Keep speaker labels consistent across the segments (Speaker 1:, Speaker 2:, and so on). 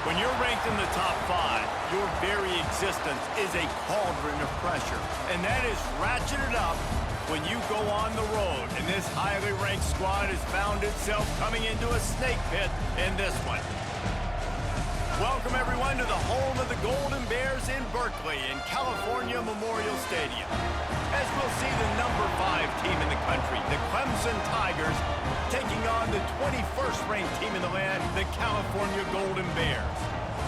Speaker 1: When you're ranked in the top 5, your very existence is a cauldron of pressure. And that is ratcheted up when you go on the road. And this highly ranked squad has found itself coming into a snake pit in this one. Welcome, everyone, to the home of the Golden Bears in Berkeley in California Memorial Stadium. As we'll see the number 5 team in the country, the Clemson Tigers, taking on the 21st ranked team in the land, the California Golden Bears.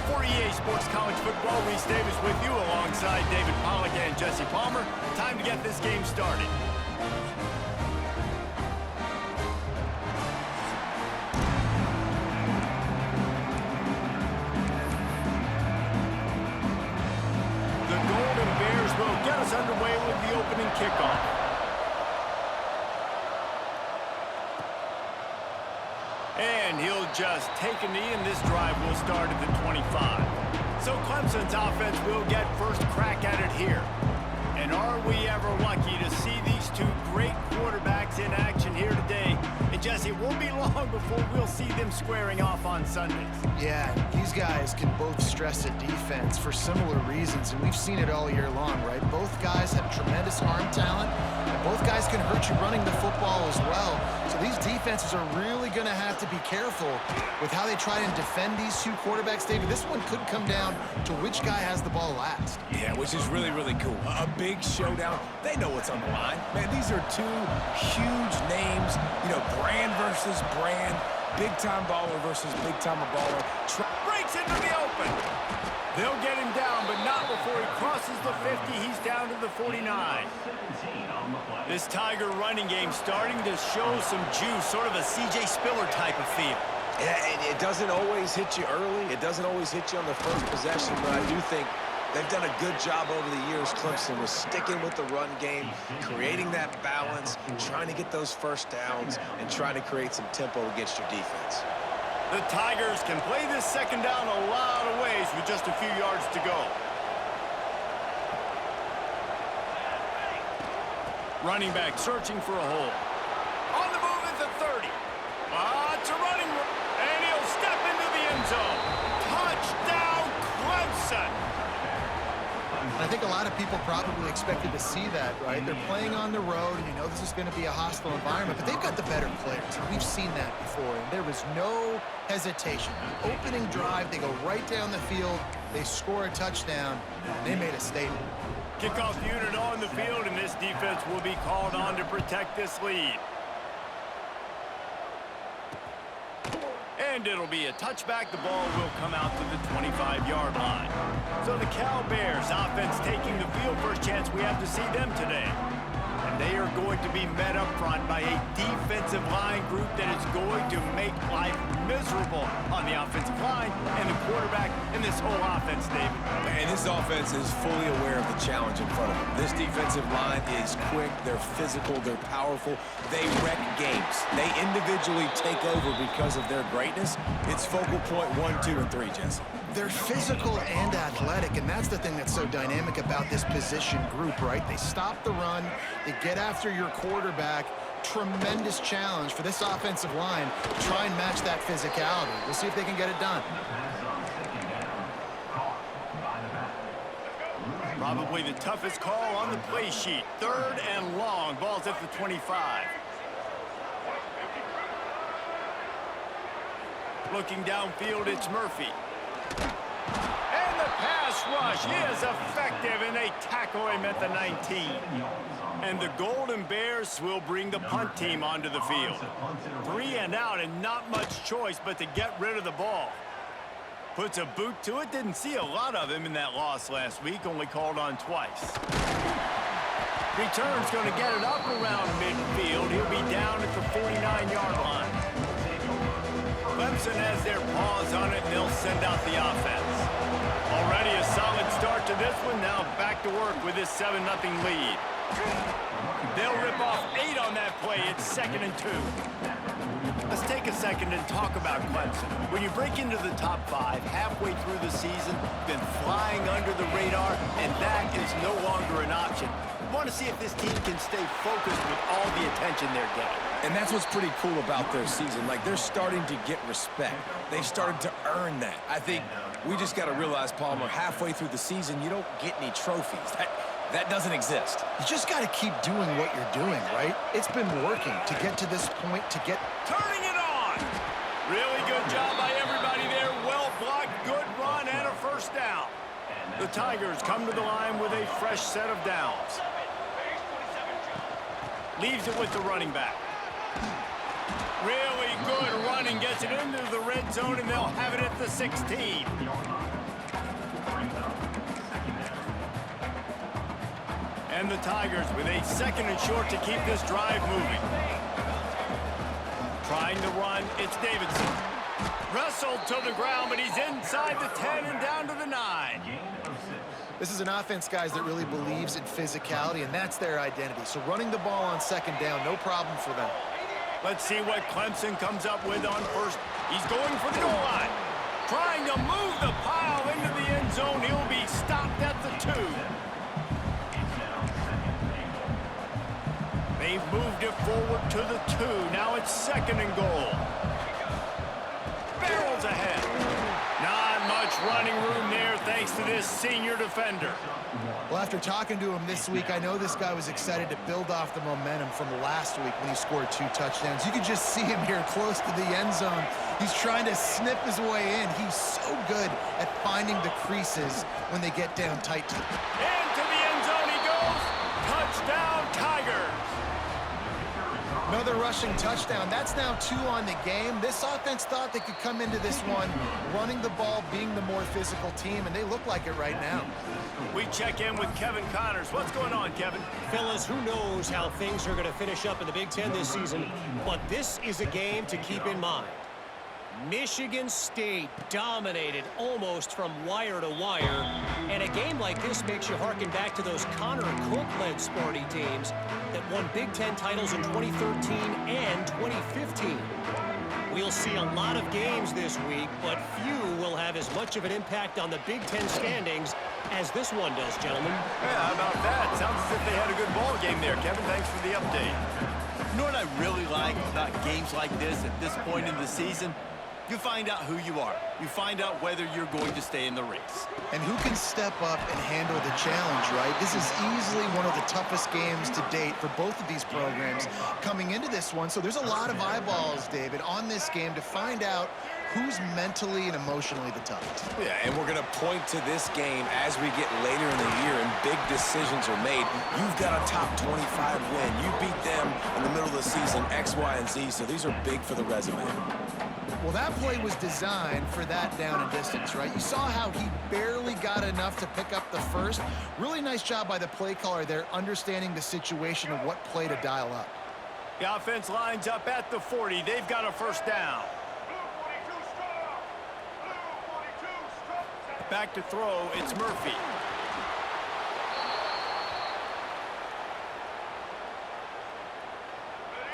Speaker 1: For EA Sports College Football, Reese Davis with you alongside David Pollack and Jesse Palmer. Time to get this game started. The Golden Bears will get us underway with the opening kickoff. And he'll just take a knee, and this drive will start at the 25. So Clemson's offense will get first crack at it here. And are we ever lucky to see these two great quarterbacks in action here today? And Jesse, it won't be long before we'll see them squaring off on Sundays.
Speaker 2: Yeah, these guys can both stress a defense for similar reasons, and we've seen it all year long, right? Both guys have tremendous arm talent, and both guys can hurt you running the football as well. So these defenses are really going to have to be careful with how they try and defend these two quarterbacks, David. This one could come down to which guy has the ball last.
Speaker 3: Yeah, which is really, really cool. A big showdown. They know what's on the line. Man, these are two huge names, you know, brand versus brand, big-time baller versus big-time baller.
Speaker 1: Breaks into the open. They'll get him down, but not before he crosses the 50. He's down to the 49. This Tiger running game starting to show some juice, sort of a C.J. Spiller type of feel.
Speaker 3: Yeah, it doesn't always hit you early. It doesn't always hit you on the first possession, but I do think they've done a good job over the years, Clemson, with sticking with the run game, creating that balance, trying to get those first downs, and trying to create some tempo against your defense.
Speaker 1: The Tigers can play this second down a lot of ways with just a few yards to go. Running back searching for a hole. On the move at the 30. It's a running, and he'll step into the end zone. Touchdown, Clemson!
Speaker 2: I think a lot of people probably expected to see that, right? They're playing on the road, and you know this is going to be a hostile environment, but they've got the better players. We've seen that before, and there was no hesitation. The opening drive, they go right down the field, they score a touchdown, and they made a statement.
Speaker 1: Kickoff unit on the field, and this defense will be called on to protect this lead. And it'll be a touchback. The ball will come out to the 25-yard line. So the Cal Bears offense taking the field. First chance we have to see them today. And they are going to be met up front by a defensive line group that is going to make life miserable on the offensive line and the quarterback and this whole offense, David.
Speaker 3: And this offense is fully aware of the challenge in front of them. This defensive line is quick, they're physical, they're powerful, they wreck games. They individually take over because of their greatness. It's focal point 1, 2, and 3, Jesse.
Speaker 2: They're physical and athletic, and that's the thing that's so dynamic about this position group, right? They stop the run, they get after your quarterback. Tremendous challenge for this offensive line to try and match that physicality. We'll see if they can get it done.
Speaker 1: Probably the toughest call on the play sheet. 3rd and long. Ball's at the 25. Looking downfield, it's Murphy. And the pass rush is effective, and they tackle him at the 19. And the Golden Bears will bring the punt team onto the field. 3 and out, and not much choice but to get rid of the ball. Puts a boot to it. Didn't see a lot of him in that loss last week, only called on twice. Return's going to get it up around midfield. He'll be down at the 49-yard line. Clemson has their paws on it, and they'll send out the offense. Already a solid start to this one. Now back to work with this 7-0 lead. They'll rip off 8 on that play. It's 2nd and 2. Let's take a second and talk about Clemson. When you break into the top 5 halfway through the season, been flying under the radar, and that is no longer an option. You want to see if this team can stay focused with all the attention they're getting.
Speaker 3: And that's what's pretty cool about their season. Like, they're starting to get respect. They've started to earn that. I think we just got to realize, Palmer, halfway through the season, you don't get any trophies. That doesn't exist.
Speaker 2: You just got to keep doing what you're doing, right? It's been working to get to this point,
Speaker 1: Turning it on! Really good job by everybody there. Well blocked, good run, and a first down. The Tigers come to the line with a fresh set of downs. Leaves it with the running back. Really good running, gets it into the red zone, and they'll have it at the 16. And the Tigers with a 2nd and short to keep this drive moving. Trying to run, it's Davidson. Wrestled to the ground, but he's inside the 10 and down to the 9.
Speaker 2: This is an offense, guys, that really believes in physicality, and that's their identity. So running the ball on 2nd down, no problem for them.
Speaker 1: Let's see what Clemson comes up with on first. He's going for the goal line. Trying to move the pile into the end zone. He'll be stopped at the 2. They've moved it forward to the 2. Now it's 2nd and goal. Barrels ahead. Not much running room there thanks to this senior defender.
Speaker 2: Well, after talking to him this week, I know this guy was excited to build off the momentum from last week when he scored 2 touchdowns. You can just see him here close to the end zone. He's trying to snip his way in. He's so good at finding the creases when they get down tight.
Speaker 1: Into the end zone he goes. Touchdown, Tigers.
Speaker 2: Another rushing touchdown. That's now 2 on the game. This offense thought they could come into this one running the ball, being the more physical team, and they look like it right now.
Speaker 1: We check in with Kevin Connors. What's going on, Kevin?
Speaker 4: Fellas, who knows how things are going to finish up in the Big Ten this season, but this is a game to keep in mind. Michigan State dominated almost from wire to wire, and a game like this makes you harken back to those Connor Cook-led Sparty teams that won Big Ten titles in 2013 and 2015. We'll see a lot of games this week, but few will have as much of an impact on the Big Ten standings as this one does, gentlemen.
Speaker 1: Yeah, how about that? Sounds as if they had a good ball game there, Kevin. Thanks for the update. You know what I really like about games like this at this point in the season? You find out who you are. You find out whether you're going to stay in the race.
Speaker 2: And who can step up and handle the challenge, right? This is easily one of the toughest games to date for both of these programs coming into this one. So there's a lot of eyeballs, David, on this game to find out who's mentally and emotionally the toughest.
Speaker 3: Yeah, and we're going to point to this game as we get later in the year and big decisions are made. You've got a top 25 win. You beat them in the middle of the season, X, Y, and Z, so these are big for the resume.
Speaker 2: Well, that play was designed for that down and distance, right? You saw how he barely got enough to pick up the first. Really nice job by the play caller there, understanding the situation and what play to dial up.
Speaker 1: The offense lines up at the 40. They've got a first down. Back to throw, it's Murphy.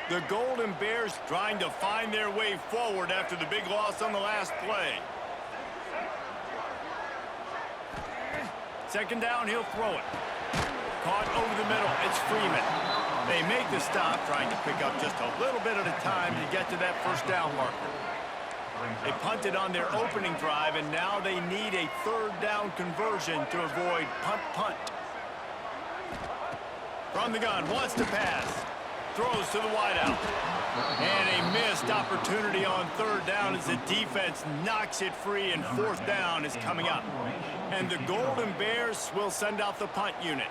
Speaker 1: The Golden Bears trying to find their way forward after the big loss on the last play. 2nd down, he'll throw it. Caught over the middle, it's Freeman. They make the stop, trying to pick up just a little bit at a time to get to that first down marker. They punted on their opening drive, and now they need a 3rd down conversion to avoid punt. From the gun, wants to pass. Throws to the wideout. And a missed opportunity on 3rd down as the defense knocks it free, and 4th down is coming up. And the Golden Bears will send out the punt unit.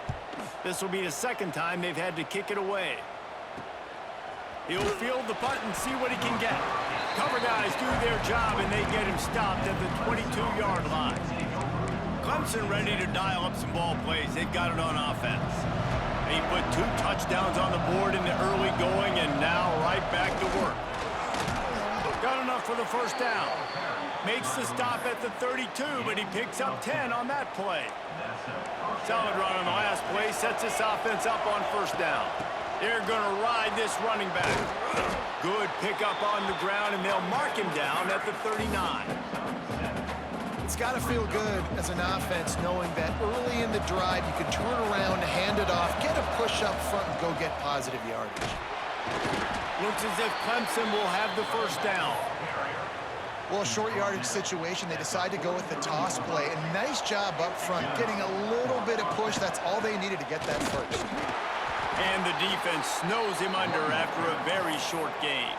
Speaker 1: This will be the 2nd time they've had to kick it away. He'll field the punt and see what he can get. Cover guys do their job, and they get him stopped at the 22-yard line. Clemson ready to dial up some ball plays. They've got it on offense. He put 2 touchdowns on the board in the early going, and now right back to work. Got enough for the first down. Makes the stop at the 32, but he picks up 10 on that play. Solid run on the last play, sets this offense up on 1st down. They're going to ride this running back. Good pickup on the ground, and they'll mark him down at the 39.
Speaker 2: It's got to feel good as an offense knowing that early in the drive you can turn around, hand it off, get a push up front, and go get positive yardage.
Speaker 1: Looks as if Clemson will have the first down.
Speaker 2: Well, short yardage situation, they decide to go with the toss play. And nice job up front, getting a little bit of push. That's all they needed to get that first.
Speaker 1: And the defense snows him under after a very short gain.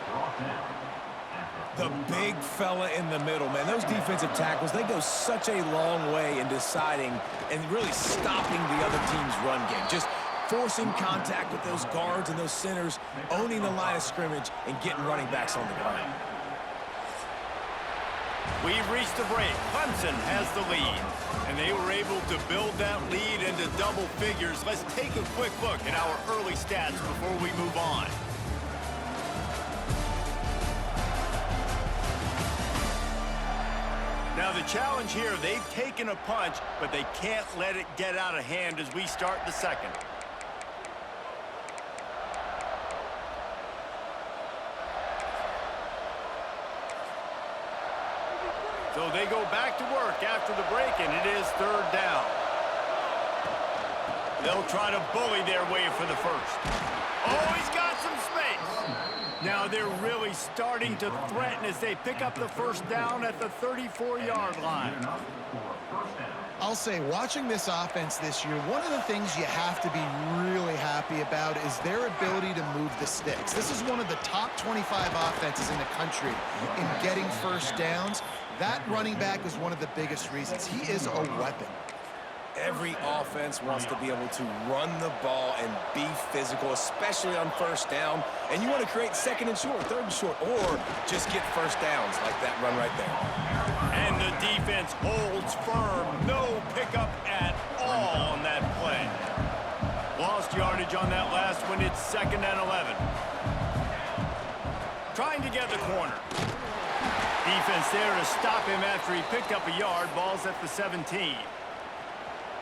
Speaker 3: The big fella in the middle, man. Those defensive tackles, they go such a long way in deciding and really stopping the other team's run game. Just forcing contact with those guards and those centers, owning the line of scrimmage, and getting running backs on the ground.
Speaker 1: We've reached the break. Clemson has the lead, and they were able to build that lead into double figures. Let's take a quick look at our early stats before we move on. Now the challenge here, they've taken a punch, but they can't let it get out of hand as we start the second. So they go back to work after the break, and it is third down. They'll try to bully their way for the first. Oh, he's got some space. Now they're really starting to threaten as they pick up the first down at the 34-yard line.
Speaker 2: I'll say, watching this offense this year, one of the things you have to be really happy about is their ability to move the sticks. This is one of the top 25 offenses in the country in getting first downs. That running back is one of the biggest reasons. He is a weapon.
Speaker 3: Every offense wants to be able to run the ball and be physical, especially on first down. And you want to create second and short, third and short, or just get first downs like that run right there.
Speaker 1: And the defense holds firm. No pickup at all on that play. Lost yardage on that last one. It's 2nd and 11. Trying to get the corner. Defense there to stop him after he picked up a yard. Ball's at the 17.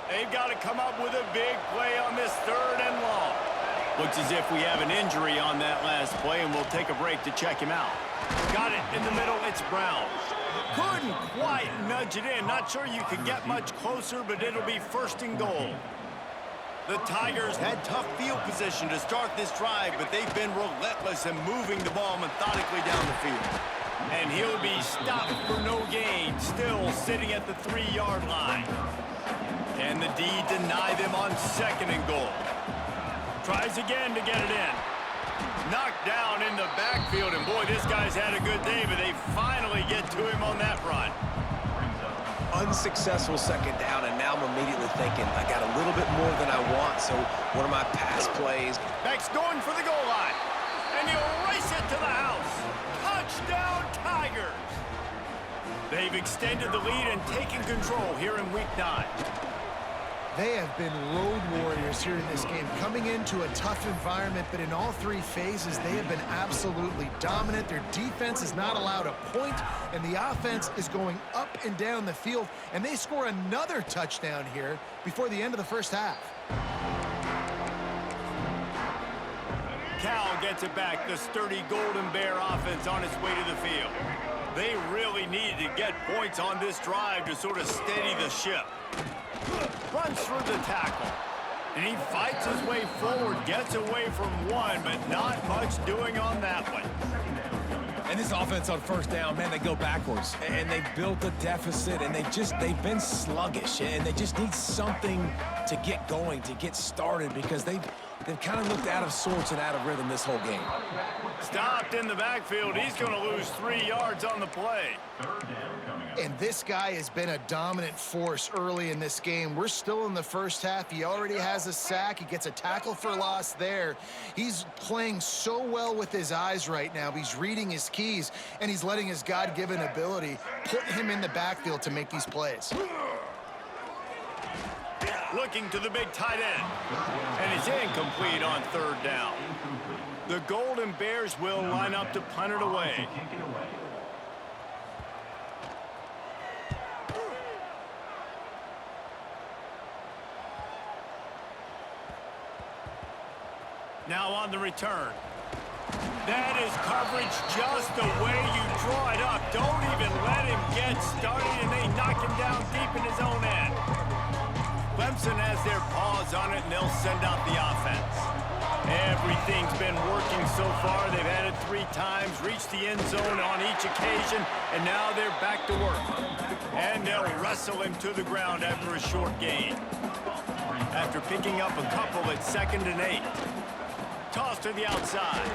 Speaker 1: They've got to come up with a big play on this 3rd and long. Looks as if we have an injury on that last play, and we'll take a break to check him out. Got it in the middle. It's Brown. Couldn't quite nudge it in. Not sure you could get much closer, but it'll be 1st and goal. The Tigers had tough field position to start this drive, but they've been relentless in moving the ball methodically down the field. And he'll be stopped for no gain, still sitting at the 3-yard line. Can the D deny them on 2nd and goal? Tries again to get it in. Knocked down in the backfield, and boy, this guy's had a good day, but they finally get to him on that run.
Speaker 3: Unsuccessful 2nd down, and now I'm immediately thinking, I got a little bit more than I want, so what are my pass plays?
Speaker 1: Beck's going for the goal line, and he'll race it to the house. Touchdown, Tigers! They've extended the lead and taken control here in Week 9.
Speaker 2: They have been road warriors here in this game, coming into a tough environment, but in all 3 phases, they have been absolutely dominant. Their defense is not allowed a point, and the offense is going up and down the field, and they score another touchdown here before the end of the first half.
Speaker 1: Cal gets it back. The sturdy Golden Bear offense on its way to the field. They really needed to get points on this drive to sort of steady the ship. Runs through the tackle, and he fights his way forward, gets away from one, but not much doing on that one.
Speaker 3: And this offense on 1st down, man, they go backwards, and they've built a deficit, and they've been sluggish, and they just need something to get going, to get started, because they've kind of looked out of sorts and out of rhythm this whole game.
Speaker 1: Stopped in the backfield. He's going to lose 3 yards on the play.
Speaker 2: And this guy has been a dominant force early in this game. We're still in the first half. He already has a sack. He gets a tackle for loss there. He's playing so well with his eyes right now. He's reading his keys, and he's letting his God-given ability put him in the backfield to make these plays.
Speaker 1: Looking to the big tight end. And it's incomplete on 3rd down. The Golden Bears will line up to punt it away. Now on the return. That is coverage just the way you draw it up. Don't even let him get started, and they knock him down deep in his own end. Clemson has their paws on it, and they'll send out the offense. Everything's been working so far. They've had it 3 times, reached the end zone on each occasion, and now they're back to work. And they'll wrestle him to the ground after a short gain. After picking up a couple at 2nd and 8. Toss to the outside.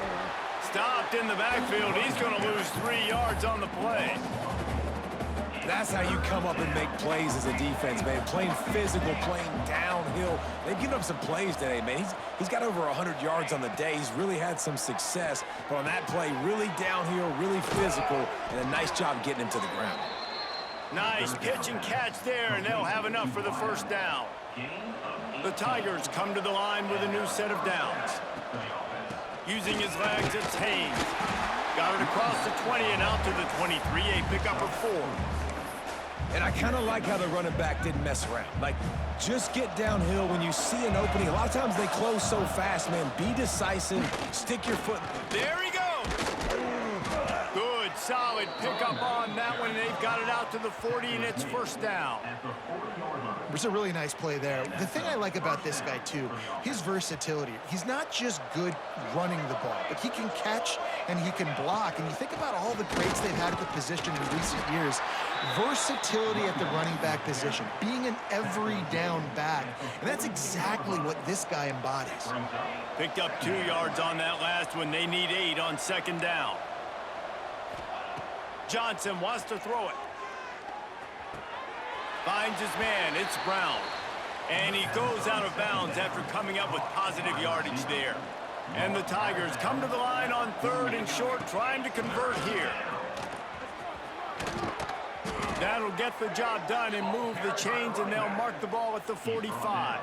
Speaker 1: Stopped in the backfield. He's going to lose 3 yards on the play.
Speaker 3: That's how you come up and make plays as a defense, man. Playing physical, playing downhill. They've given up some plays today, man. He's got over 100 yards on the day. He's really had some success. But on that play, really downhill, really physical, and a nice job getting him to the ground.
Speaker 1: Nice pitch and catch there, and they'll have enough for the first down. The Tigers come to the line with a new set of downs. Using his legs, it's Haynes. Got it across the 20 and out to the 23, a pickup of 4.
Speaker 3: And I kind of like how the running back didn't mess around. Like, just get downhill when you see an opening. A lot of times they close so fast, man. Be decisive. Stick your foot.
Speaker 1: There he goes. Good, solid pickup on that one. They've got it out to the 40, and it's first down.
Speaker 2: There's a really nice play there. The thing I like about this guy, too, his versatility. He's not just good running the ball, but he can catch and he can block. And you think about all the greats they've had at the position in recent years. Versatility at the running back position, being an every down back. And that's exactly what this guy embodies.
Speaker 1: Picked up 2 yards on that last one. They need 8 on 2nd down. Johnson wants to throw it. Finds his man. It's Brown. And he goes out of bounds after coming up with positive yardage there. And the Tigers come to the line on 3rd and short, trying to convert here. That'll get the job done and move the chains, and they'll mark the ball at the 45.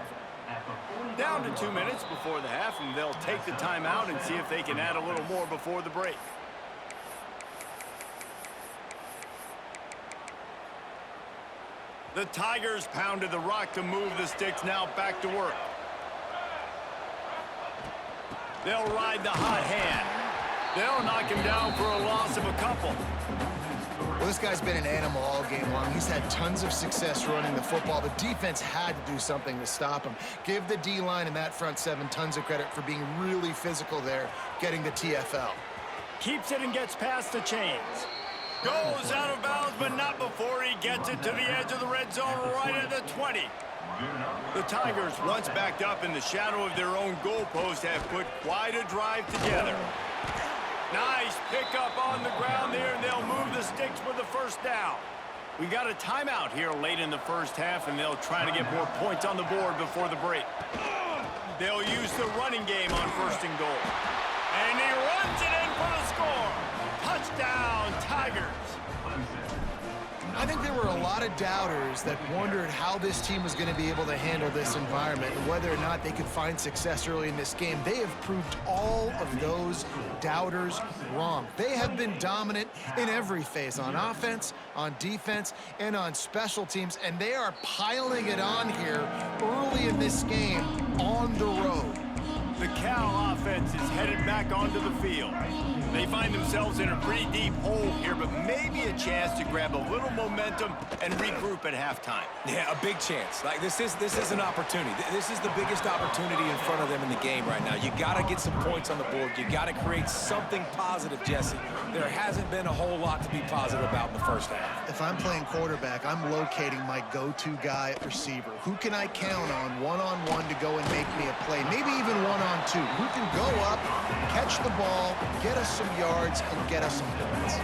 Speaker 1: Down to 2 minutes before the half, and they'll take the timeout and see if they can add a little more before the break. The Tigers pounded the rock to move the sticks, now back to work. They'll ride the hot hand. They'll knock him down for a loss of a couple.
Speaker 2: Well, this guy's been an animal all game long. He's had tons of success running the football. The defense had to do something to stop him. Give the D-line and that front 7 tons of credit for being really physical there, getting the TFL.
Speaker 1: Keeps it and gets past the chains. Goes out of bounds, but not before he gets it to the edge of the red zone right at the 20. The Tigers, once backed up in the shadow of their own goalpost, have put quite a drive together. Nice pickup on the ground there, and they'll move the sticks for the first down. We got a timeout here late in the first half, and they'll try to get more points on the board before the break. They'll use the running game on 1st and goal. And he runs it in for the score. Touchdown, Tigers.
Speaker 2: I think there were a lot of doubters that wondered how this team was going to be able to handle this environment and whether or not they could find success early in this game. They have proved all of those doubters wrong. They have been dominant in every phase, on offense, on defense, and on special teams, and they are piling it on here early in this game on the road.
Speaker 1: The Cal offense is headed back onto the field. They find themselves in a pretty deep hole here, but maybe a chance to grab a little momentum and regroup at halftime.
Speaker 3: Yeah, a big chance. Like, this is an opportunity. This is the biggest opportunity in front of them in the game right now. You got to get some points on the board. You got to create something positive, Jesse. There hasn't been a whole lot to be positive about in the first half.
Speaker 2: If I'm playing quarterback, I'm locating my go-to guy at receiver. Who can I count on one-on-one to go and make me a play? Maybe even one-on-two. Who can go up, catch the ball, get us some yards, and get us some points.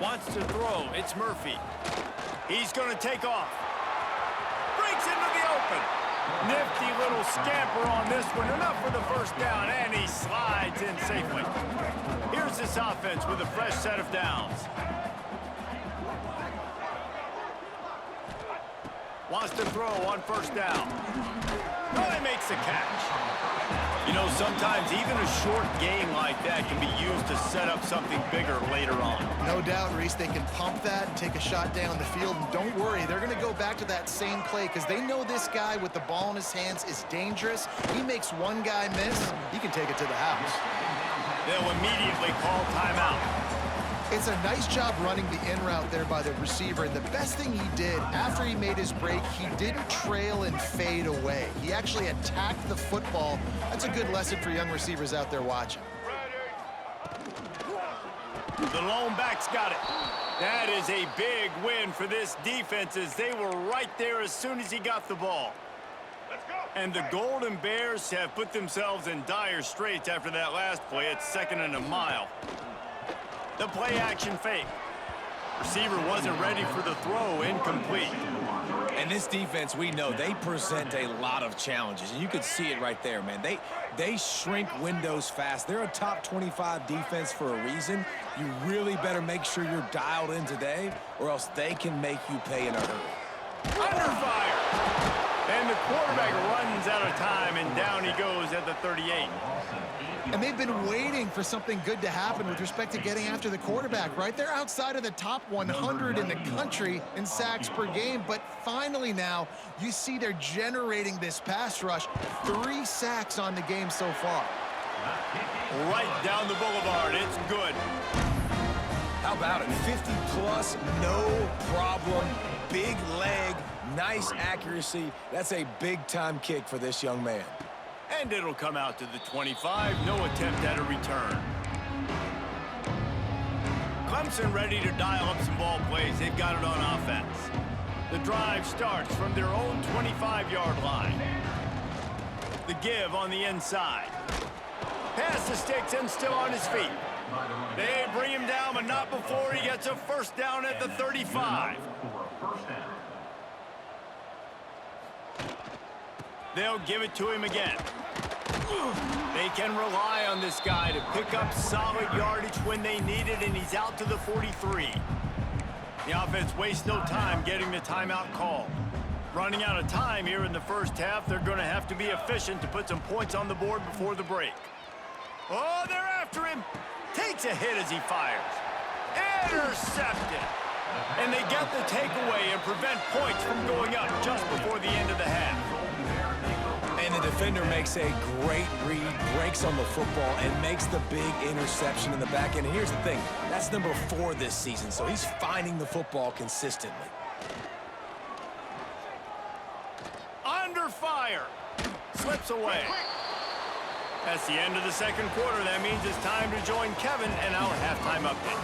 Speaker 1: Wants to throw. It's Murphy. He's going to take off. Breaks into the open. Nifty little scamper on this one. Enough for the first down, and he slides in safely. Here's this offense with a fresh set of downs. Wants to throw on 1st down. Oh, he makes the catch. You know, sometimes even a short game like that can be used to set up something bigger later on.
Speaker 2: No doubt, Reese, they can pump that and take a shot down the field. And don't worry, they're going to go back to that same play because they know this guy with the ball in his hands is dangerous. He makes one guy miss, he can take it to the house.
Speaker 1: They'll immediately call timeout.
Speaker 2: It's a nice job running the in route there by the receiver. And the best thing he did after he made his break, he didn't trail and fade away. He actually attacked the football. That's a good lesson for young receivers out there watching.
Speaker 1: The lone back's got it. That is a big win for this defense as they were right there as soon as he got the ball. And the Golden Bears have put themselves in dire straits after that last play. It's 2nd and a mile. The play action fake. Receiver wasn't ready for the throw, incomplete.
Speaker 3: And this defense, we know, they present a lot of challenges. And you could see it right there, man. They shrink windows fast. They're a top 25 defense for a reason. You really better make sure you're dialed in today, or else they can make you pay in a hurry.
Speaker 1: Under fire! And the quarterback runs out of time, and down he goes at the 38.
Speaker 2: And they've been waiting for something good to happen with respect to getting after the quarterback, right? They're outside of the top 100 in the country in sacks per game, but finally now you see they're generating this pass rush. 3 sacks on the game so far.
Speaker 1: Right down the boulevard. It's good.
Speaker 3: How about it? 50-plus, no problem. Big leg, nice accuracy. That's a big-time kick for this young man.
Speaker 1: And it'll come out to the 25. No attempt at a return. Clemson ready to dial up some ball plays. They've got it on offense. The drive starts from their own 25-yard line. The give on the inside. Pass the sticks and still on his feet. They bring him down, but not before he gets a first down at the 35. They'll give it to him again. They can rely on this guy to pick up solid yardage when they need it, and he's out to the 43. The offense wastes no time getting the timeout called. Running out of time here in the first half, they're going to have to be efficient to put some points on the board before the break. Oh, they're after him. Takes a hit as he fires. Intercepted. And they get the takeaway and prevent points from going up just before the end of the half.
Speaker 3: And the defender makes a great read, breaks on the football, and makes the big interception in the back end. And here's the thing, that's number 4 this season, so he's finding the football consistently.
Speaker 1: Under fire. Slips away. That's the end of the second quarter. That means it's time to join Kevin and our halftime update.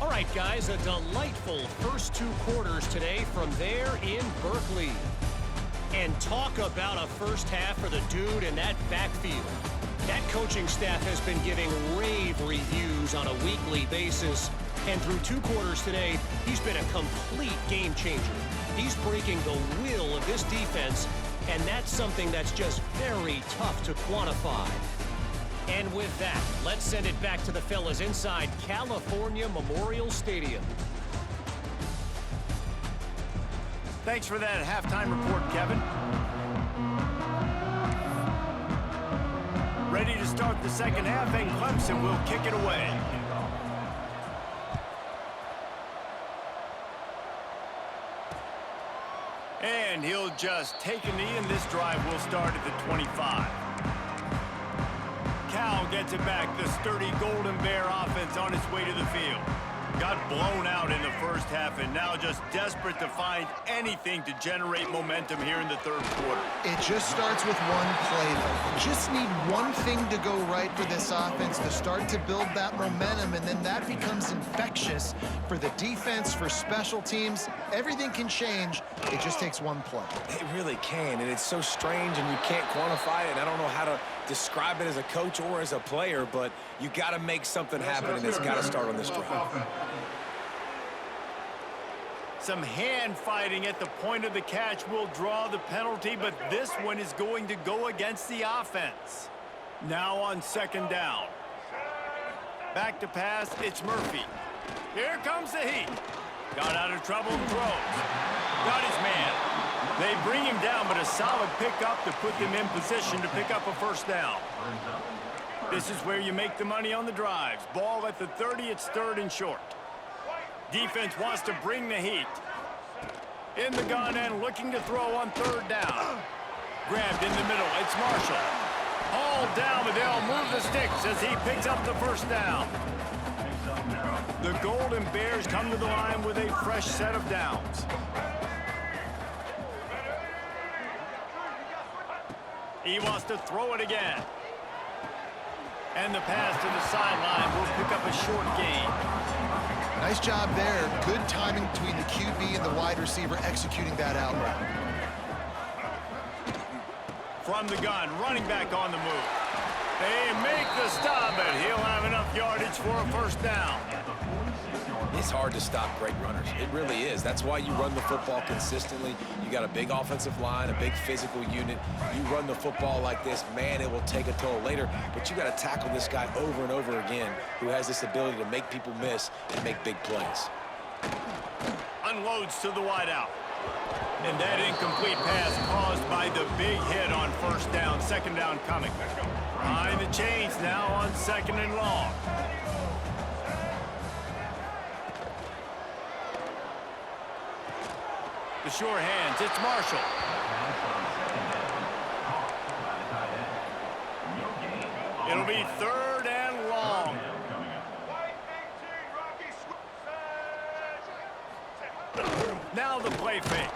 Speaker 4: All right, guys, a delightful first 2 quarters today from there in Berkeley. And talk about a first half for the dude in that backfield. That coaching staff has been giving rave reviews on a weekly basis. And through 2 quarters today, he's been a complete game changer. He's breaking the will of this defense, and that's something that's just very tough to quantify. And with that, let's send it back to the fellas inside California Memorial Stadium.
Speaker 1: Thanks for that halftime report, Kevin. Ready to start the second half, and Clemson will kick it away. And he'll just take a knee, and this drive will start at the 25. Cal gets it back. The sturdy Golden Bear offense on its way to the field. Got blown out in the first half and now just desperate to find anything to generate momentum here in the third quarter.
Speaker 2: It just starts with one play, though. Just need one thing to go right for this offense to start to build that momentum, and then that becomes infectious for the defense, for special teams. Everything can change. It just takes one play.
Speaker 3: It really can, and it's so strange, and you can't quantify it. I don't know how to describe it as a coach or as a player, but you got to make something happen, and it's got to start on this drive.
Speaker 1: Some hand fighting at the point of the catch will draw the penalty, but this one is going to go against the offense. Now on second down. Back to pass, it's Murphy. Here comes the heat. Got out of trouble and throws. Got his man. They bring him down, but a solid pickup to put them in position to pick up a first down. This is where you make the money on the drives. Ball at the 30, it's third and short. Defense wants to bring the heat. In the gun and looking to throw on third down. Grabbed in the middle. It's Marshall. Hauled down, but they'll move the sticks as he picks up the first down. The Golden Bears come to the line with a fresh set of downs. He wants to throw it again. And the pass to the sideline will pick up a short gain.
Speaker 2: Nice job there. Good timing between the QB and the wide receiver executing that out route.
Speaker 1: From the gun, running back on the move. They make the stop, but he'll have enough yardage for a first down.
Speaker 3: It's hard to stop great runners. It really is. That's why you run the football consistently. You got a big offensive line, a big physical unit. You run the football like this, man, it will take a toll later. But you got to tackle this guy over and over again who has this ability to make people miss and make big plays.
Speaker 1: Unloads to the wideout. And that incomplete pass caused by the big hit on first down. Second down coming. Behind the chains now on second and long. The sure hands, it's Marshall. It'll be third and long. Now the play fake.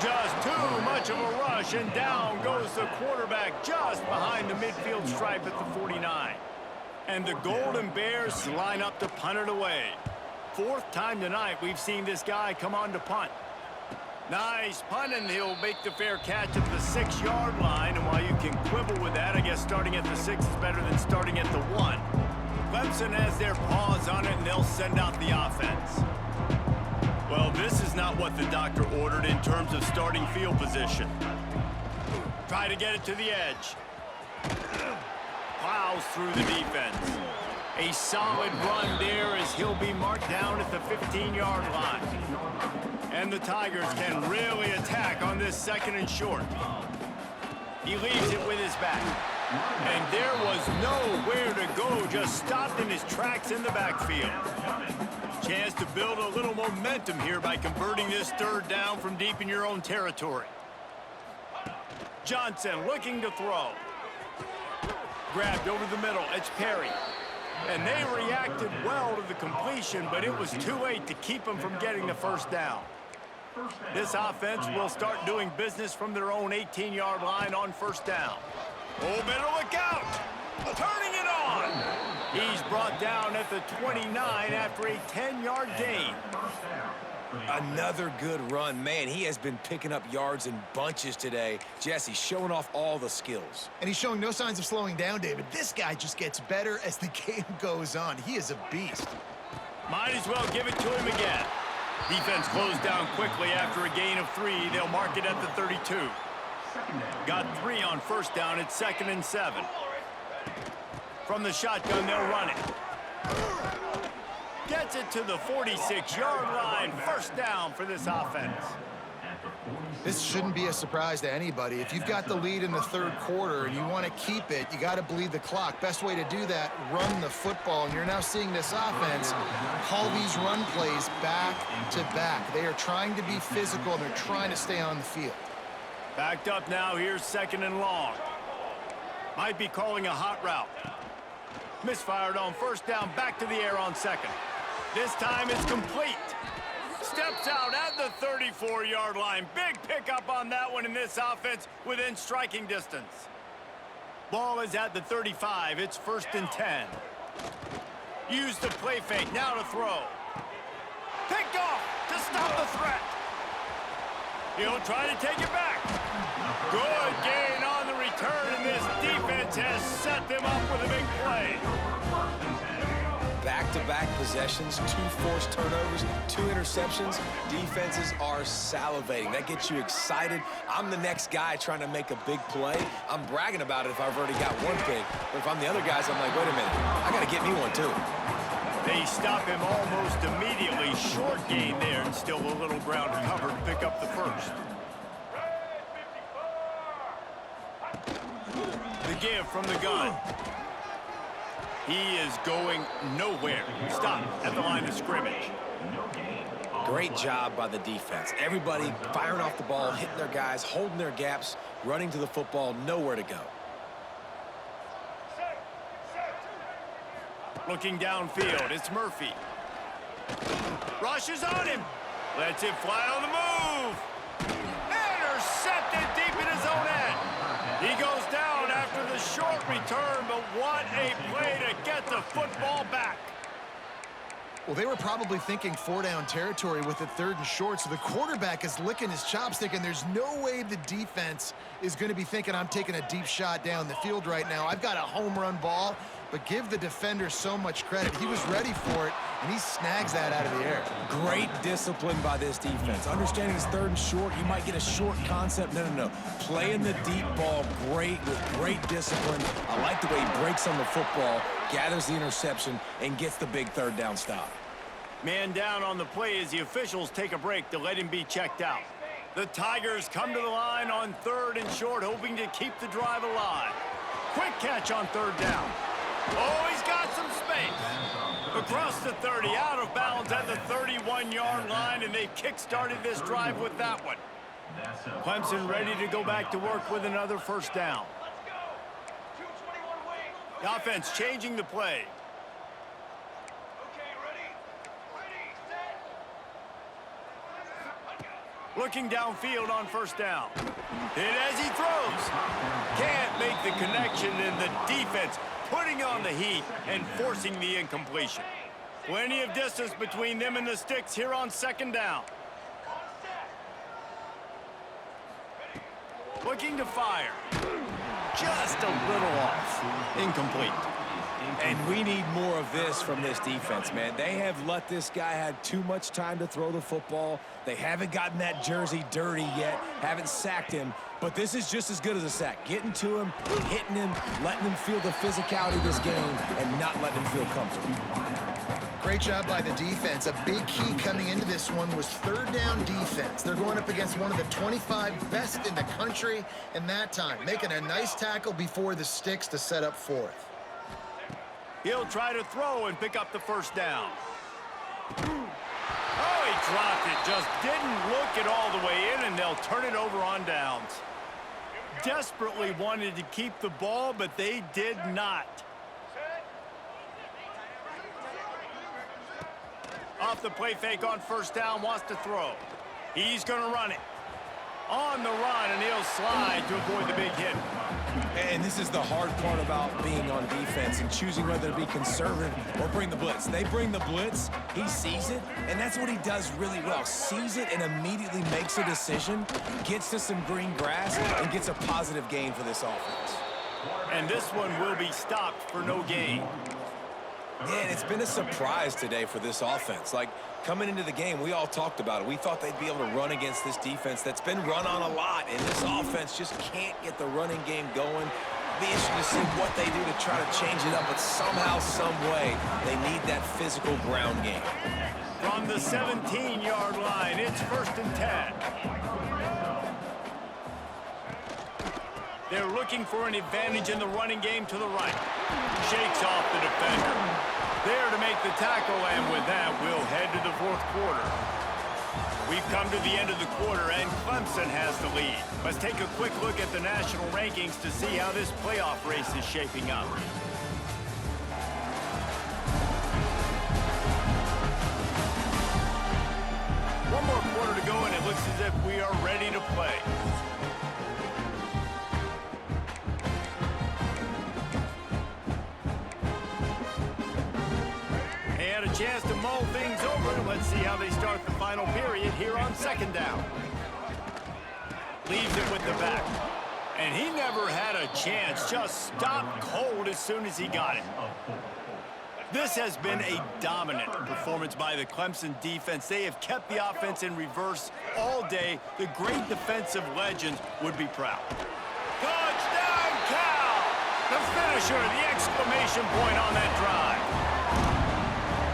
Speaker 1: Just too much of a rush, and down goes the quarterback just behind the midfield stripe at the 49. And the Golden Bears line up to punt it away. Fourth time tonight we've seen this guy come on to punt. Nice punt, and he'll make the fair catch at the 6-yard line. And while you can quibble with that, I guess starting at the 6 is better than starting at the 1. Clemson has their paws on it, and they'll send out the offense. Well, this is not what the doctor ordered in terms of starting field position. Try to get it to the edge. Plows through the defense. A solid run there as he'll be marked down at the 15-yard line. And the Tigers can really attack on this second and short. He leaves it with his back. And there was nowhere to go, just stopped in his tracks in the backfield. Chance to build a little momentum here by converting this third down from deep in your own territory. Johnson looking to throw. Grabbed over the middle, it's Perry. And they reacted well to the completion, but it was too late to keep them from getting the first down. This offense will start doing business from their own 18-yard line on first down. Oh, better look out! Turning it on! He's brought down at the 29 after a 10-yard gain.
Speaker 3: Another good run. Man, he has been picking up yards in bunches today. Jesse showing off all the skills.
Speaker 2: And he's showing no signs of slowing down, David. This guy just gets better as the game goes on. He is a beast.
Speaker 1: Might as well give it to him again. Defense closed down quickly after a gain of 3. They'll mark it at the 32. Got 3 on first down at 2nd and 7. From the shotgun, they'll run it. Gets it to the 46-yard line. First down for this offense.
Speaker 2: This shouldn't be a surprise to anybody. If you've got the lead in the third quarter and you want to keep it, you got to bleed the clock. Best way to do that, run the football. And you're now seeing this offense call these run plays back to back. They are trying to be physical, and they're trying to stay on the field.
Speaker 1: Backed up now, here's 2nd and long. Might be calling a hot route. Misfired on first down, back to the air on 2nd. This time it's complete. Steps out at the 34-yard line. Big pickup on that one in this offense within striking distance. Ball is at the 35. It's 1st and 10. Use the play fake. Now to throw. Picked off to stop the threat. He'll try to take it back. Good gain on the return, and this defense has set them up with a big play.
Speaker 3: Back-to-back possessions, 2 forced turnovers, 2 interceptions. Defenses are salivating. That gets you excited. I'm the next guy trying to make a big play. I'm bragging about it if I've already got one pick. But if I'm the other guys, I'm like, wait a minute, I got to get me one too.
Speaker 1: They stop him almost immediately. Short gain there, and still a little ground cover to pick up the first. The give from the gun. He is going nowhere. Stop at the line of scrimmage.
Speaker 3: Great job by the defense. Everybody firing off the ball, hitting their guys, holding their gaps, running to the football, nowhere to go.
Speaker 1: Looking downfield, it's Murphy. Rushes on him. Lets him fly on the move. Intercepted deep in his own end. He goes down after the short return, but what a play to get the football back.
Speaker 2: Well, they were probably thinking 4-down territory with it 3rd and short, so the quarterback is licking his chops thinking there's no way the defense is going to be thinking I'm taking a deep shot down the field right now. I've got a home run ball, but give the defender so much credit. He was ready for it, and he snags that out of the air.
Speaker 3: Great discipline by this defense. Understanding it's 3rd and short, you might get a short concept. No. Playing the deep ball great with great discipline. I like the way he breaks on the football, gathers the interception, and gets the big 3rd down stop.
Speaker 1: Man down on the play as the officials take a break to let him be checked out. The Tigers come to the line on 3rd and short, hoping to keep the drive alive. Quick catch on 3rd down. Oh, he's got some space. Across the 30, out of bounds at the 31-yard line, and they kick-started this drive with that one. Clemson ready to go back to work with another 1st down. The offense changing the play. Looking downfield on 1st down. Hit as he throws. Can't make the connection, and the defense putting on the heat and forcing the incompletion. Plenty of distance between them and the sticks here on 2nd down. Looking to fire. Just a little off. Incomplete.
Speaker 3: And we need more of this from this defense, man. They have let this guy have too much time to throw the football. They haven't gotten that jersey dirty yet, haven't sacked him. But this is just as good as a sack. Getting to him, hitting him, letting him feel the physicality of this game, and not letting him feel comfortable.
Speaker 2: Great job by the defense. A big key coming into this one was 3rd down defense. They're going up against one of the 25 best in the country in that time, making a nice tackle before the sticks to set up 4th.
Speaker 1: He'll try to throw and pick up the 1st down. Oh, he dropped it. Just didn't look it all the way in, and they'll turn it over on downs. Desperately wanted to keep the ball, but they did not. Off the play fake on 1st down, wants to throw. He's going to run it. On the run, and he'll slide to avoid the big hit.
Speaker 3: And this is the hard part about being on defense and choosing whether to be conservative or bring the blitz. They bring the blitz, he sees it, and that's what he does really well. Sees it and immediately makes a decision, gets to some green grass, and gets a positive gain for this offense.
Speaker 1: And this one will be stopped for no gain.
Speaker 3: Yeah, and it's been a surprise today for this offense. Like, coming into the game, we all talked about it. We thought they'd be able to run against this defense that's been run on a lot, and this offense just can't get the running game going. Be interesting to see what they do to try to change it up, but somehow, some way, they need that physical ground game.
Speaker 1: From the 17-yard line, it's 1st and 10. They're looking for an advantage in the running game to the right. Shakes off the defender. There to make the tackle, and with that, we'll head to the 4th quarter. We've come to the end of the quarter, and Clemson has the lead. Let's take a quick look at the national rankings to see how this playoff race is shaping up. One more quarter to go, and it looks as if we are ready to play. Chance to mull things over. Let's see how they start the final period here on 2nd down. Leaves it with the back. And he never had a chance. Just stopped cold as soon as he got it. This has been a dominant performance by the Clemson defense. They have kept the offense in reverse all day. The great defensive legends would be proud. Touchdown, Cal! The finisher, the exclamation point on that drive.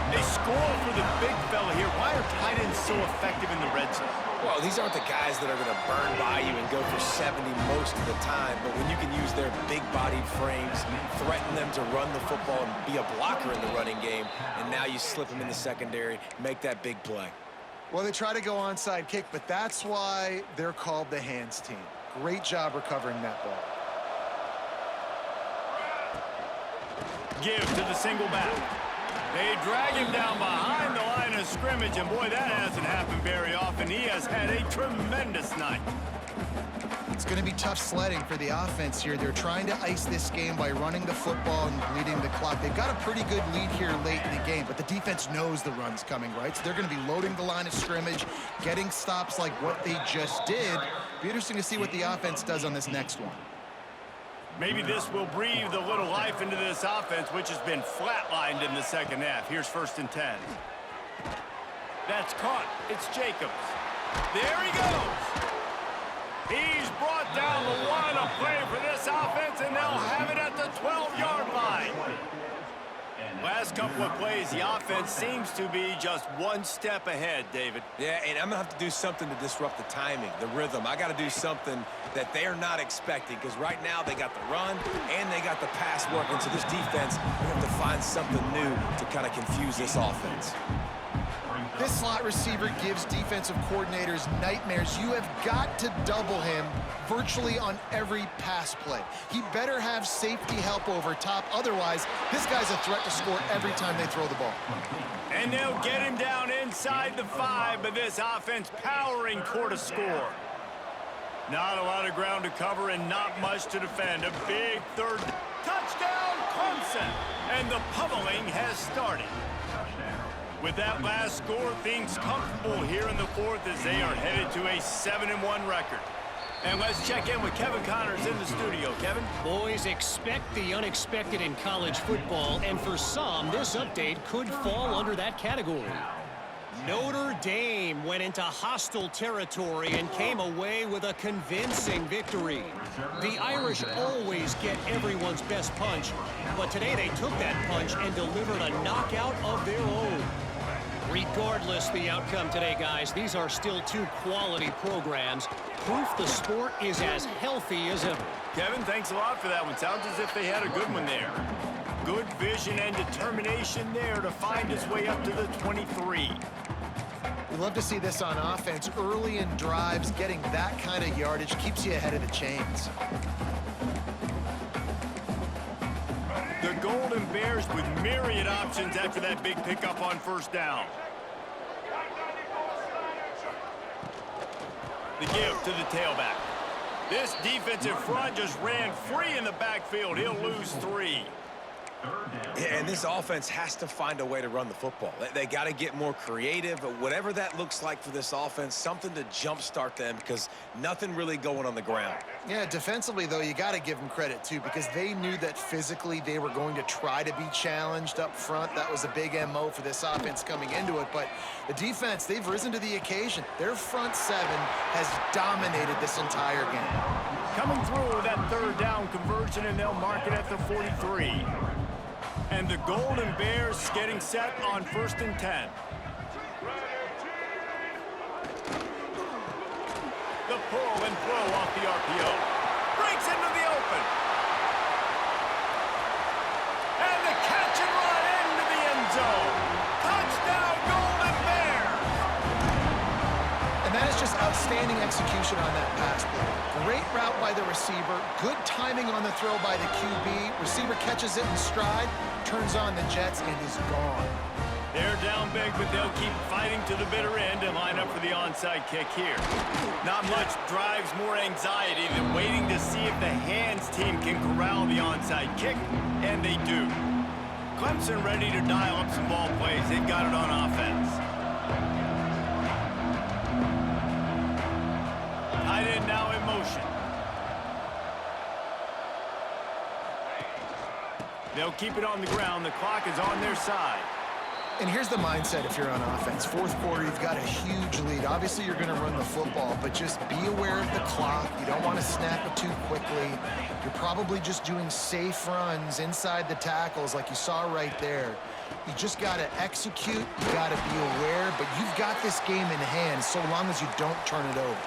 Speaker 1: They score for the big fella here. Why are tight ends so effective in the red zone?
Speaker 3: Well, these aren't the guys that are going to burn by you and go for 70 most of the time, but when you can use their big-bodied frames, threaten them to run the football and be a blocker in the running game, and now you slip them in the secondary, make that big play.
Speaker 2: Well, they try to go onside kick, but that's why they're called the hands team. Great job recovering that ball.
Speaker 1: Give to the single back. They drag him down behind the line of scrimmage, and boy, that hasn't happened very often. He has had a tremendous night.
Speaker 2: It's going to be tough sledding for the offense here. They're trying to ice this game by running the football and bleeding the clock. They've got a pretty good lead here late in the game, but the defense knows the run's coming, right? So they're going to be loading the line of scrimmage, getting stops like what they just did. Be interesting to see what the offense does on this next one.
Speaker 1: Maybe this will breathe a little life into this offense, which has been flatlined in the second half. Here's 1st and 10. That's caught. It's Jacobs. There he goes. He's brought down the line of play for this offense, and they'll have it at the 12-yard line. Last couple of plays, the offense seems to be just one step ahead, David.
Speaker 3: Yeah, and I'm going to have to do something to disrupt the timing, the rhythm. I got to do something that they're not expecting, because right now they got the run and they got the pass working. So this defense, we have to find something new to kind of confuse this offense.
Speaker 2: This slot receiver gives defensive coordinators nightmares. You have got to double him virtually on every pass play. He better have safety help over top. Otherwise, this guy's a threat to score every time they throw the ball.
Speaker 1: And they'll get him down inside the 5, but this offense powering toward a score. Not a lot of ground to cover and not much to defend. A big third touchdown, Clemson. And the pummeling has started. With that last score, things comfortable here in the 4th as they are headed to a 7-1 record. And let's check in with Kevin Connors in the studio. Kevin?
Speaker 4: Boys, expect the unexpected in college football, and for some, this update could fall under that category. Notre Dame went into hostile territory and came away with a convincing victory. The Irish always get everyone's best punch, but today they took that punch and delivered a knockout of their own. Regardless the outcome today, guys, these are still 2 quality programs. Proof the sport is as healthy as ever.
Speaker 1: Kevin, thanks a lot for that one. Sounds as if they had a good one there. Good vision and determination there to find his way up to the 23.
Speaker 2: We love to see this on offense. Early in drives, getting that kind of yardage keeps you ahead of the chains.
Speaker 1: The Golden Bears with myriad options after that big pickup on 1st down. The give to the tailback. This defensive front just ran free in the backfield. He'll lose 3.
Speaker 3: And this offense has to find a way to run the football. They got to get more creative, but whatever that looks like for this offense, something to jumpstart them, because nothing really going on the ground.
Speaker 2: Yeah, defensively, though, you got to give them credit, too, because they knew that physically they were going to try to be challenged up front. That was a big MO for this offense coming into it. But the defense, they've risen to the occasion. Their front 7 has dominated this entire game.
Speaker 1: Coming through with that 3rd down conversion, and they'll mark it at the 43. And the Golden Bears getting set on 1st and 10. The pull and throw off the RPO. Breaks into the open. And the catch and run into the end zone. Touchdown, Golden Bears!
Speaker 2: And that is just outstanding execution on that pass play. Great route by the receiver. Good timing on the throw by the QB. Receiver catches it in stride, turns on the jets, and is gone.
Speaker 1: They're down big, but they'll keep fighting to the bitter end and line up for the onside kick here. Not much drives more anxiety than waiting to see if the hands team can corral the onside kick, and they do. Clemson ready to dial up some ball plays. They've got it on offense. Tight end now in motion. They'll keep it on the ground. The clock is on their side.
Speaker 2: And here's the mindset if you're on offense. 4th quarter, you've got a huge lead. Obviously, you're going to run the football, but just be aware of the clock. You don't want to snap it too quickly. You're probably just doing safe runs inside the tackles like you saw right there. You just got to execute. You got to be aware, but you've got this game in hand so long as you don't turn it over.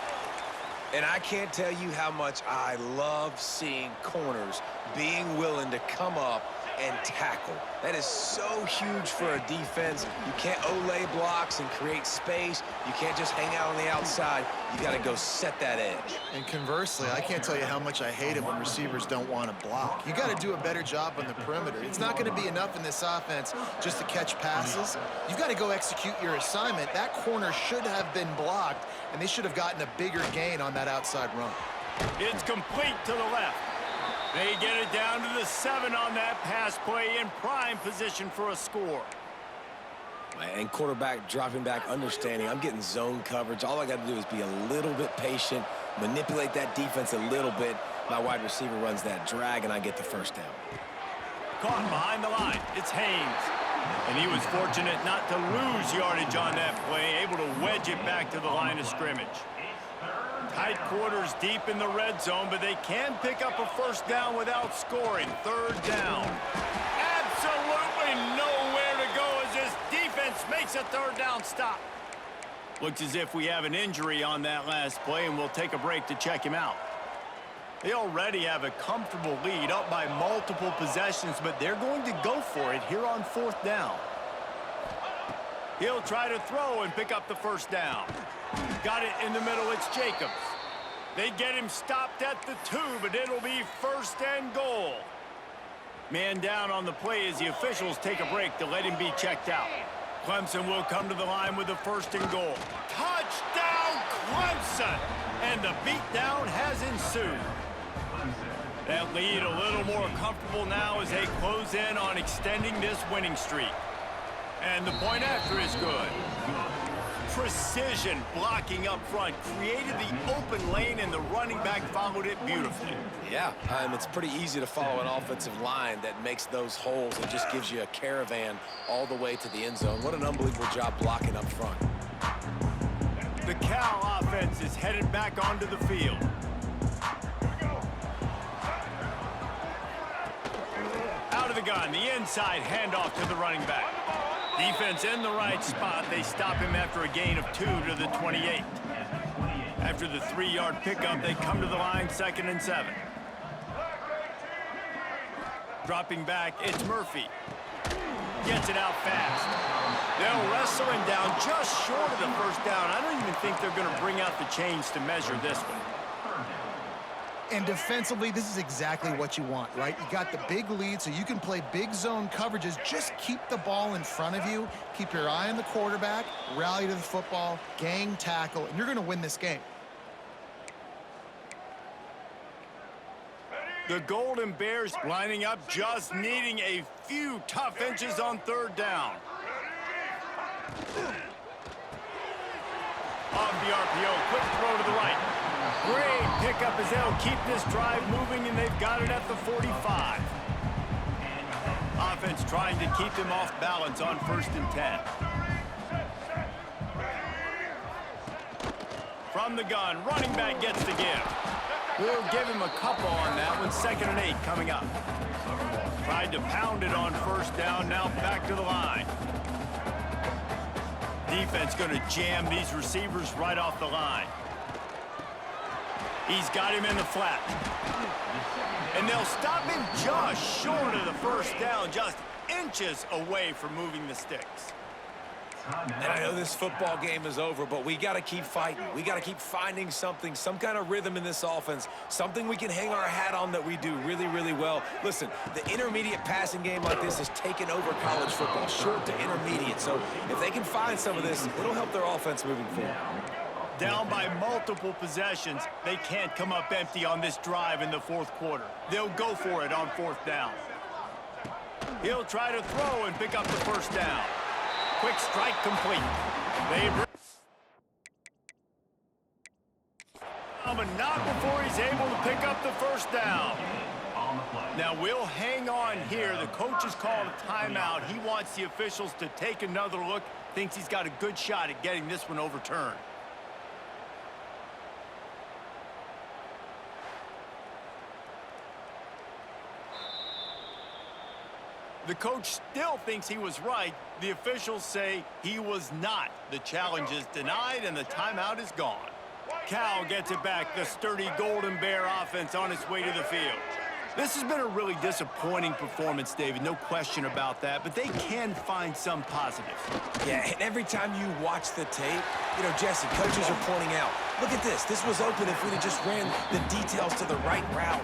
Speaker 3: And I can't tell you how much I love seeing corners being willing to come up and tackle. That is so huge for a defense. You can't Olay blocks and create space. You can't just hang out on the outside. You got to go set that edge.
Speaker 2: And conversely, I can't tell you how much I hate it when receivers don't want to block. You got to do a better job on the perimeter. It's not going to be enough in this offense just to catch passes. You've got to go execute your assignment. That corner should have been blocked, and they should have gotten a bigger gain on that outside run.
Speaker 1: It's complete to the left. They get it down to the 7 on that pass play in prime position for a score.
Speaker 3: And quarterback dropping back, understanding I'm getting zone coverage. All I got to do is be a little bit patient, manipulate that defense a little bit. My wide receiver runs that drag, and I get the first down.
Speaker 1: Caught behind the line. It's Haynes. And he was fortunate not to lose yardage on that play, able to wedge it back to the line of scrimmage. Tight quarters deep in the red zone, but they can pick up a first down without scoring. Third down. Absolutely nowhere to go as this defense makes a third down stop. Looks as if we have an injury on that last play, and we'll take a break to check him out. They already have a comfortable lead, up by multiple possessions, but they're going to go for it here on fourth down. He'll try to throw and pick up the first down. Got it in the middle. It's Jacobs. They get him stopped at the 2, but it'll be first and goal. Man down on the play as the officials take a break to let him be checked out. Clemson will come to the line with the first and goal. Touchdown, Clemson! And the beatdown has ensued. That lead a little more comfortable now as they close in on extending this winning streak. And the point after is good. Precision blocking up front created the open lane, and the running back followed it beautifully.
Speaker 3: Yeah, it's pretty easy to follow an offensive line that makes those holes and just gives you a caravan all the way to the end zone. What an unbelievable job blocking up front.
Speaker 1: The Cal offense is headed back onto the field. Out of the gun, the inside handoff to the running back. Defense in the right spot. They stop him after a gain of 2 to the 28. After the 3-yard pickup, they come to the line, 2nd and 7. Dropping back, it's Murphy. Gets it out fast. They'll wrestle him down just short of the first down. I don't even think they're going to bring out the chains to measure this one.
Speaker 2: And defensively, this is exactly what you want, right? You got the big lead, so you can play big zone coverages. Just keep the ball in front of you. Keep your eye on the quarterback, rally to the football, gang tackle, and you're going to win this game.
Speaker 1: The Golden Bears lining up, just needing a few tough inches on third down. Off the RPO, quick throw to the right. Great pickup as they'll keep this drive moving, and they've got it at the 45. Offense trying to keep them off balance on 1st and 10. From the gun, running back gets the give. We'll give him a couple on that one. 2nd and 8 coming up. Tried to pound it on first down, now back to the line. Defense going to jam these receivers right off the line. He's got him in the flat. And they'll stop him just short of the first down, just inches away from moving the sticks.
Speaker 3: And I know this football game is over, but we got to keep fighting. We got to keep finding something, some kind of rhythm in this offense, something we can hang our hat on that we do really, really well. Listen, the intermediate passing game like this has taken over college football, short to intermediate. So if they can find some of this, it'll help their offense moving forward.
Speaker 1: Down by multiple possessions, they can't come up empty on this drive in the 4th quarter. They'll go for it on 4th down. He'll try to throw and pick up the first down. Quick strike complete. But not before he's able to pick up the first down. Now we'll hang on here. The coach has called a timeout. He wants the officials to take another look. Thinks he's got a good shot at getting this one overturned. The coach still thinks he was right. The officials say he was not. The challenge is denied, and the timeout is gone. Cal gets it back. The sturdy Golden Bear offense on its way to the field. This has been a really disappointing performance, David, no question about that, but they can find some positives.
Speaker 3: Yeah, and every time you watch the tape, you know, Jesse, coaches are pointing out, look at this. This was open if we'd have just ran the details to the right route,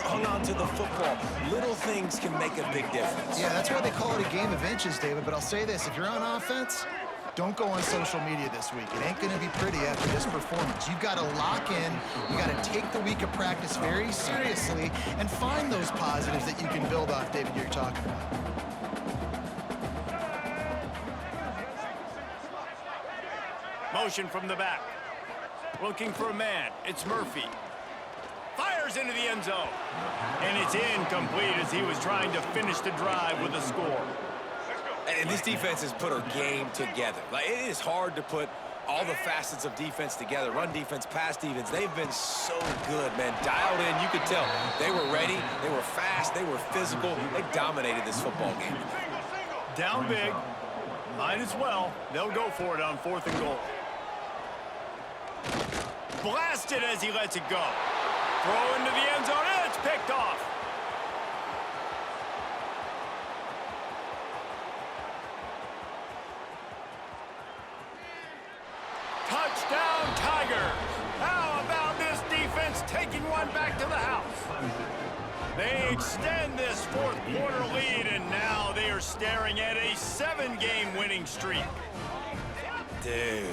Speaker 3: hung on to the football. Little things can make a big difference.
Speaker 2: Yeah, that's why they call it a game of inches, David. But I'll say this, if you're on offense, don't go on social media this week. It ain't going to be pretty after this performance. You've got to lock in. You got to take the week of practice very seriously and find those positives that you can build off, David, you're talking about.
Speaker 1: Motion from the back. Looking for a man. It's Murphy. Fires into the end zone. And it's incomplete as he was trying to finish the drive with a score.
Speaker 3: And this defense has put her game together. Like, it is hard to put all the facets of defense together. Run defense, pass defense. They've been so good, man. Dialed in. You could tell they were ready. They were fast. They were physical. They dominated this football game.
Speaker 1: Down big. Might as well. They'll go for it on 4th and goal. Blasted as he lets it go. Throw into the end zone, and it's picked off. Touchdown, Tigers. How about this defense taking one back to the house? They extend this 4th quarter lead, and now they are staring at a 7-game winning streak.
Speaker 3: Dude,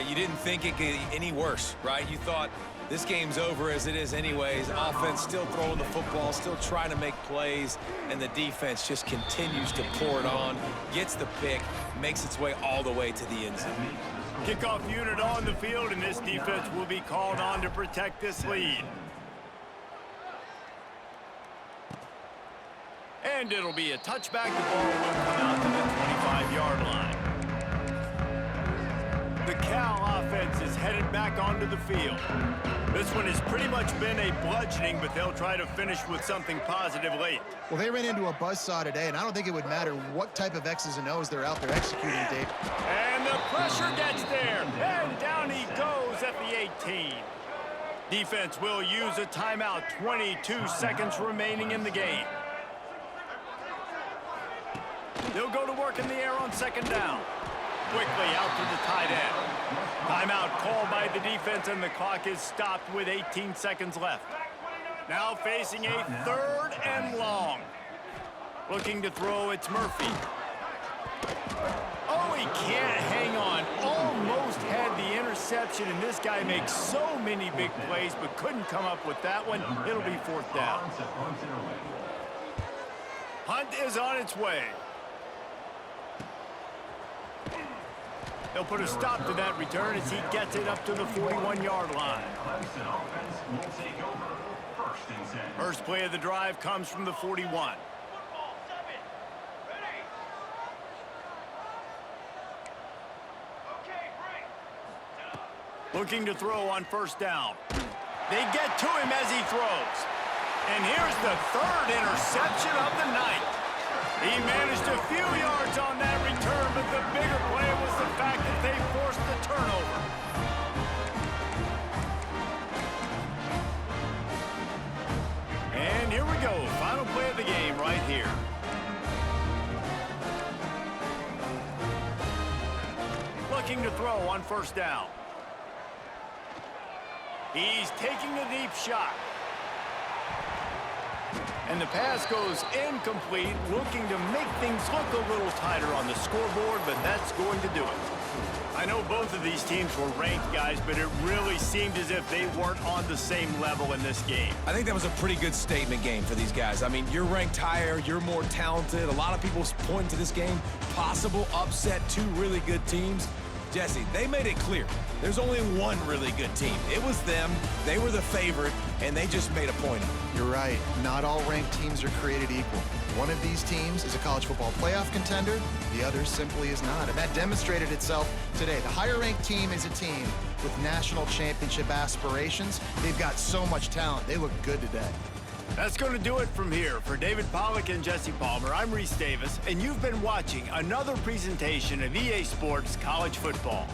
Speaker 3: you didn't think it could get any worse, right? You thought this game's over as it is anyways. Offense still throwing the football, still trying to make plays, and the defense just continues to pour it on, gets the pick, makes its way all the way to the end zone.
Speaker 1: Kickoff unit on the field, and this defense will be called on to protect this lead. And it'll be a touchback. The ball will come out to the 25-yard line. The Cal offense is headed back onto the field. This one has pretty much been a bludgeoning, but they'll try to finish with something positive late.
Speaker 2: Well, they ran into a buzzsaw today, and I don't think it would matter what type of X's and O's they're out there executing, Dave.
Speaker 1: And the pressure gets there, and down he goes at the 18. Defense will use a timeout, 22 seconds remaining in the game. They'll go to work in the air on 2nd down. Quickly out to the tight end. Timeout called by the defense, and the clock is stopped with 18 seconds left. Now facing a 3rd and long. Looking to throw, it's Murphy. Oh, he can't hang on. Almost had the interception, and this guy makes so many big plays, but couldn't come up with that one. It'll be 4th down. Hunt is on its way. They'll put a stop to that return as he gets it up to the 41-yard line. First play of the drive comes from the 41. Looking to throw on 1st down. They get to him as he throws. And here's the 3rd interception of the night. He managed a few yards on that return, but the bigger play was the fact that they forced the turnover. And here we go. Final play of the game right here. Looking to throw on 1st down. He's taking a deep shot. And the pass goes incomplete, looking to make things look a little tighter on the scoreboard, but that's going to do it. I know both of these teams were ranked, guys, but it really seemed as if they weren't on the same level in this game.
Speaker 3: I think that was a pretty good statement game for these guys. I mean, you're ranked higher, you're more talented. A lot of people point to this game, possible upset, 2 really good teams. Jesse, they made it clear. There's only one really good team. It was them. They were the favorite, and they just made a point of it.
Speaker 2: You're right. Not all ranked teams are created equal. One of these teams is a college football playoff contender. The other simply is not. And that demonstrated itself today. The higher-ranked team is a team with national championship aspirations. They've got so much talent. They look good today.
Speaker 1: That's going to do it from here. For David Pollack and Jesse Palmer, I'm Reese Davis, and you've been watching another presentation of EA Sports College Football.